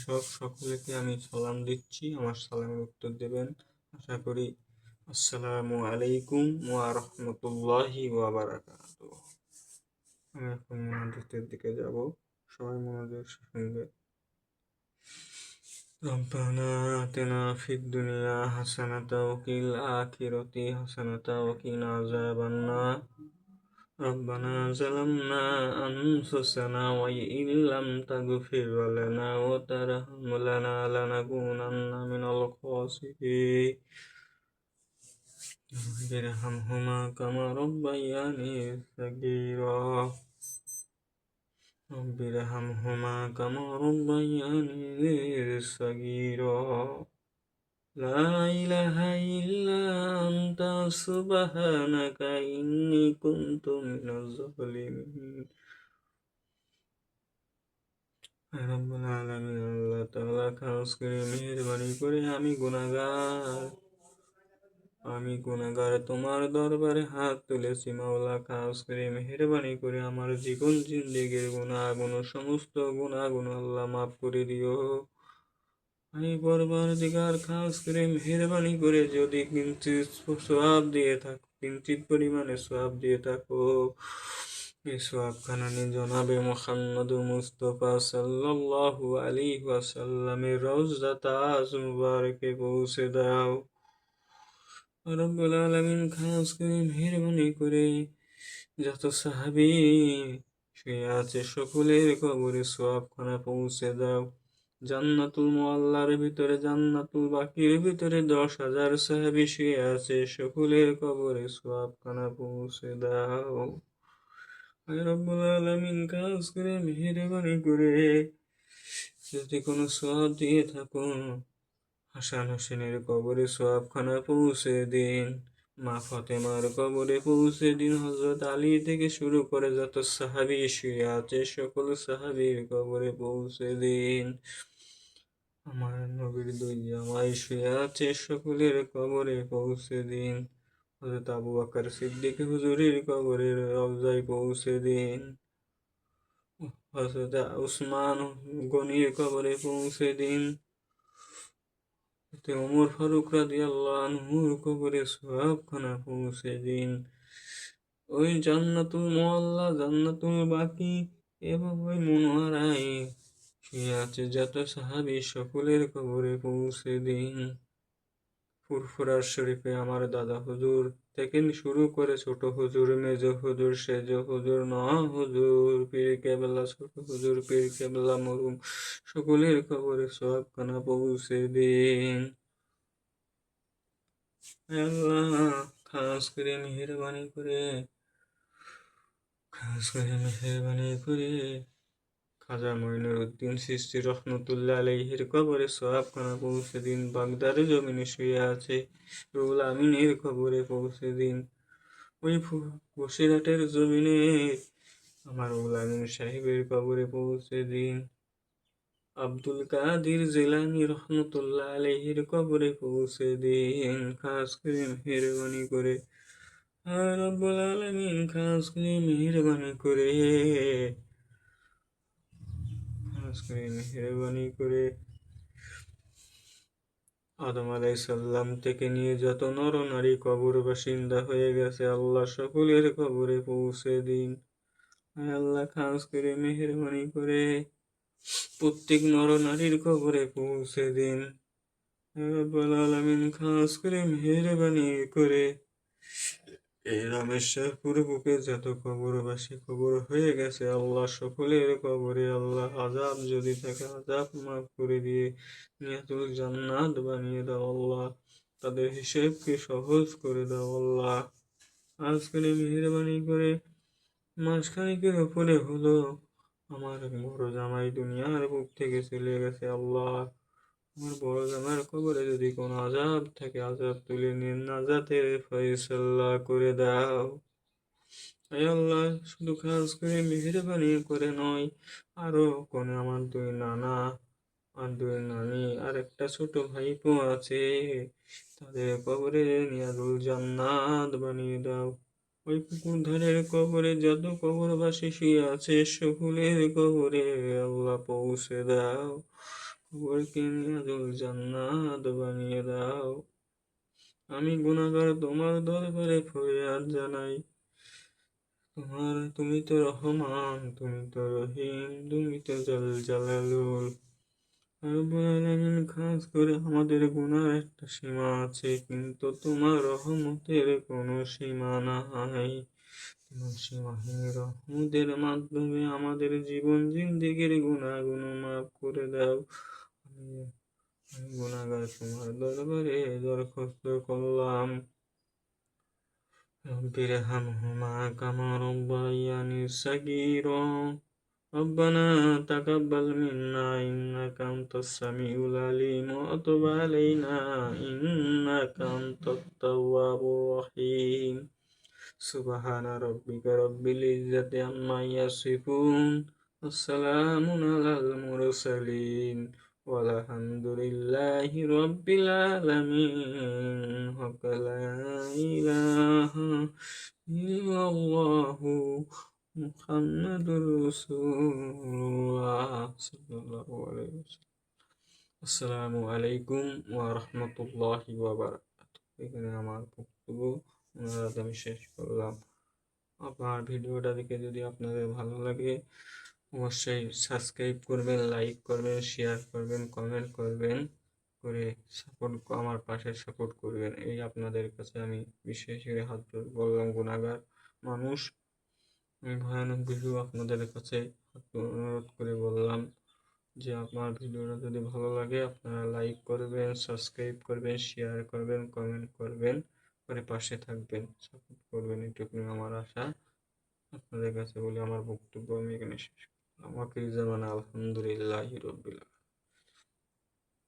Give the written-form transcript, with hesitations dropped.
দর্শক সকলকে আমি সালাম দিচ্ছি, আমার সালামের উত্তর দেবেন আশা করি। আসসালামু আলাইকুম ওয়া রাহমাতুল্লাহি ওয়া বারাকাতুহু। আমি এখন মুনাজাতের দিকে যাব, সবাই মনোযোগের সঙ্গে। রব্বানা আতিনা ফিদ দুনিয়া হাসানাতা ওয়া ফিল আখিরাতি হাসানাতা ওয়া কিনা আযাবান্নার। ربنا ظلمنا أنفسنا وإن لم تغفر لنا وترحمنا لنكونن من الخاسرين رب ارحمهما كما ربياني صغيرا رب ارحمهما كما ربياني صغيرا لا إله إلا أنت سبحانك إني كنت من الظالمين রব্বুল আলামিন আল্লাহ তাআলা খাস করে মেহেরবানি করে আমি গুনাহগার তোমার দরবারে হাত তুলেছি মাওলা। খাস করে মেহেরবানি করে আমার জীবন জিন্দেগির সমস্ত গুনাহগুলো আল্লাহ মাফ করে দিও। আমি পরবর্তীকার খাস করে মেহেরবানি করে যদি কিঞ্চিৎ পরিমাণে সওয়াব দিয়ে থাকো, এই সওয়াবখানা জনাবে মুহাম্মদ মুস্তাফা সাল্লাল্লাহু আলাইহি ওয়াসাল্লামের রওজাতাজ মুবারকে পৌঁছে দাও। রব্বুল আলামিন খাস করে মেহেরবানি করে যত সাহাবী শুয়ে আছে সকলের কবরে সওয়াবখানা পৌঁছে দাও। জান্নাতুল মুআল্লার ভিতরে, জান্নাতুল বাকির ভিতরে 10,000 সাহাবী শুয়ে আছে, সকলের কবরে সওয়াবখানা পৌঁছে দাও। রব্বুল আলামিন খাস করে মেহেরবানি করে যদি কোনো সওয়াব দিয়ে থাকো, হাসান হোসেনের কবরে সওয়াবখানা পৌঁছে দিন, মা ফাতেমার কবরে পৌঁছে দিন, হযরত আলী থেকে শুরু করে যত সাহাবী শুয়ে আছে সকল সাহাবীর কবরে পৌঁছে দিন। আমার নবীর 2 জামাই শুয়ে আছে, সকলের কবরে পৌঁছে দিন। হযরত আবু বকর সিদ্দিক হুজুরের কবরের রওজায় পৌঁছে দিন। হযরত উসমান গনির কবরে পৌঁছে দিন। ওমর ফারুক রাদিয়াল্লাহু আনহুর কবরে সওয়াবখানা পৌঁছে দিন। ওই জান্নাতুল মুআল্লা, জান্নাতুল বাকি এবং ওই মুনওয়ারায় শুয়ে আছে যত সাহাবী সকলের কবরে পৌঁছে দিন। ফুরফুরা শরীফে আমার দাদা হুজুর থেকে শুরু করে ছোট হুজুর, মেজ হুজুর, সেজ হুজুর, নয়া হুজুর, পীর কেবলা, ছোট হুজুর, পীর কেবলা মরহুম সকলের কবরে সওয়াবখানা পৌঁছে দিন। আল্লাহ খাস করে মেহেরবানি করে খাজা মঈনুদ্দিন চিশতি রহমতুল্লাহ আলাইহির কবরে সওয়াবখানা পৌঁছে দিন। বাগদার জমিনে শুয়ে আছে রুহুল আমিনের কবরে পৌঁছে দিন। ওই বসিরহাটের জমিনে আমার রুহুল আমিন সাহেবের কবরে পৌঁছে দিন। আব্দুল কাদির জিলানী রহমতুল্লাহ আলাইহির কবরে পৌঁছে দিন। খাস করে মেহেরবানি করে রব্বুল আলামিন খাস করে মেহেরবানি করে আদম আলাইহিস সালাম থেকে নিয়ে যত নর নারী কবর বাসিন্দা হয়ে গেছে আল্লাহ সকলের কবরে পৌঁছে দিন। আল্লাহ খাস করে মেহেরবানি করে প্রত্যেক নর নারীর কবরে পৌঁছে দিন। রব্বুল আলামিন খাস করে মেহেরবানি করে এই রামেশ্বরপুর বুকে যত কবরবাসী কবর হয়ে গেছে আল্লাহ সকলের কবরে আল্লাহ আযাব যদি থাকে আযাব মাফ করে দিয়ে নিয়াতুল জান্নাত বানিয়ে দাও আল্লাহ। তাদের হিসেবকে সহজ করে দাও আল্লাহ। আজকের মেহেরবানি করে মাসখানেকের উপরে হলো আমার বড় জামাই দুনিয়ার বুক থেকে চলে গেছে আল্লাহ। আমার বড় জামাইয়ের কবরে যদি কোনো আযাব থাকে আযাব তুলে নিয়ে নাজাতের ফয়সালা করে দাও। আল্লাহ শুধু খাস করে মেহেরবানি করে নয়, আরো কোন আমার 2 নানা আর 2 নানি আর একটা ছোট ভাইপো আছে, তাদের কবরে নিয়াতুল জান্নাত বানিয়ে দাও। ওই পুকুর ধারের কবরে যত কবরবাসী শুয়ে আছে সকলের কবরে আল্লাহ পৌঁছে দাও। কবরকে নিয়াজুল জান্নাত বানিয়ে দাও। আমি গুনাহগার তোমার দরবারে ফরিয়াদ জানাই। তুমি তো রহমান, তুমি তো রহিম, তুমি তো জল জালালুল। রব্বুল আলামিন, খাস করে আমাদের গুনার একটা সীমা আছে, কিন্তু তোমার রহমতের কোনো সীমা নাই। তোমার সীমাহীন রহমতের মাধ্যমে আমাদের জীবন জিন্দেগির গুনাহগুলো মাফ করে দাও। আমি আমি গুনাহগার তোমার দরবারে দরখাস্ত করলাম। رب ارحمهما كما ربياني صغيرا ربنا تقبل منا إنك أنت السميع العليم وتب علينا إنك أنت التواب الرحيم سبحان ربك رب العزة عما يصفون والسلام على المرسلين والحمد لله رب العالمين لا إله إلا الله محمد رسول الله صلى الله عليه وسلم আসসালামু আলাইকুম ওয়া রাহমাতুল্লাহি ওয়া বারাকাতুহু। এখানে আমার বক্তব্য আমি শেষ করলাম। আমার ভিডিওটা দেখে যদি আপনাদের ভালো লাগে অবশ্যই সাবস্ক্রাইব করবেন, লাইক করবেন, শেয়ার করবেন, কমেন্ট করবেন, করে আমার পাশে সাপোর্ট করবেন। এই আপনাদের কাছে আমি বিশেষ করে হাত জোড় বললাম, গুনাহগার মানুষ, আমি ভয়ানক ভিডিও আপনাদের কাছে অনুরোধ করে বললাম যে আমার ভিডিওটা যদি ভালো লাগে আপনারা লাইক করবেন, সাবস্ক্রাইব করবেন, শেয়ার করবেন, কমেন্ট করবেন, করে পাশে থাকবেন, সাপোর্ট করবেন, এটুকুই আমার আশা। আপনাদের কাছে বলে আমার বক্তব্য আমি এখানে শেষ করলাম। আলহামদুলিল্লাহি রাব্বিল আলামিন।